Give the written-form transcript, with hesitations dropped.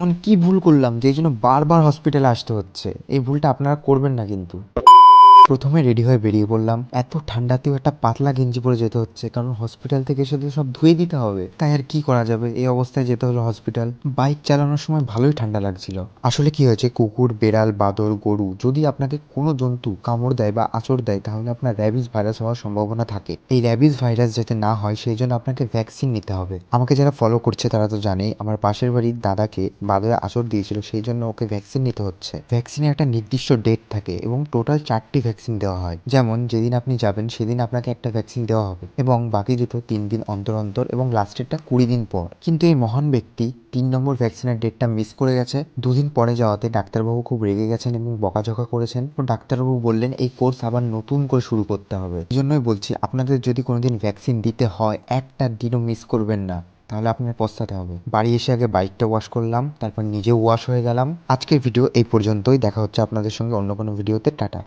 এমন কি ভুল করলাম যে এই জন্য বারবার হসপিটালে আসতে হচ্ছে? এই ভুলটা আপনারা করবেন না কিন্তু। প্রথমে রেডি হয়ে বেরিয়ে পড়লাম। এত ঠান্ডাতেও একটা পাতলা গেঞ্জি পরে যেতে হচ্ছে, কারণ হসপিটাল থেকে এসে তো সব ধুয়ে দিতে হবে। তাই আর কি করা যাবে, এই অবস্থায় যেতে হলো হসপিটাল। বাইক চালানোর সময় ভালোই ঠান্ডা লাগছিল। আসলে কি হয়েছে, কুকুর, বেড়াল, বাদর, গরু যদি আপনাকে কোনো জন্তু কামড় দেয় বা আঁচড় দেয়, তাহলে আপনার র্যাবিস ভাইরাস হওয়ার সম্ভাবনা থাকে। এই র্যাবিস ভাইরাস যাতে না হয় সেই জন্য আপনাকে ভ্যাকসিন নিতে হবে। আমাকে যারা ফলো করছে তারা তো জানেই, আমার পাশের বাড়ির দাদাকে বাদরে আঁচড় দিয়েছিল, সেই জন্য ওকে ভ্যাকসিন নিতে হচ্ছে। ভ্যাকসিনের একটা নির্দিষ্ট ডেট থাকে এবং টোটাল 4টি ভ্যাকসিন দেওয়া হয়। যেমন যেদিন আপনি যাবেন সেদিন আপনাকে একটা ভ্যাকসিন দেওয়া হবে এবং বাকি দুটো 3 দিন অন্তর অন্তর এবং লাস্টেরটা 20 দিন পর। কিন্তু এই মহান ব্যক্তি 3 নম্বর ভ্যাকসিনের ডেটটা মিস করে গেছে। 2 দিন পরে যাওয়াতে ডাক্তারবাবু খুব রেগে গেছেন এবং বকাঝকা করেছেন। তো ডাক্তারবাবু বললেন এই কোর্স আবার নতুন করে শুরু করতে হবে। এই জন্যই বলছি, আপনাদের যদি কোনোদিন ভ্যাকসিন দিতে হয়, একটা দিনও মিস করবেন না, তাহলে আপনার পস্তাতে হবে। বাড়ি এসে আগে বাইকটা ওয়াশ করলাম, তারপর নিজে ওয়াশ হয়ে গেলাম। আজকের ভিডিও এই পর্যন্তই। দেখা হচ্ছে আপনাদের সঙ্গে অন্য কোনো ভিডিওতে। টাটা।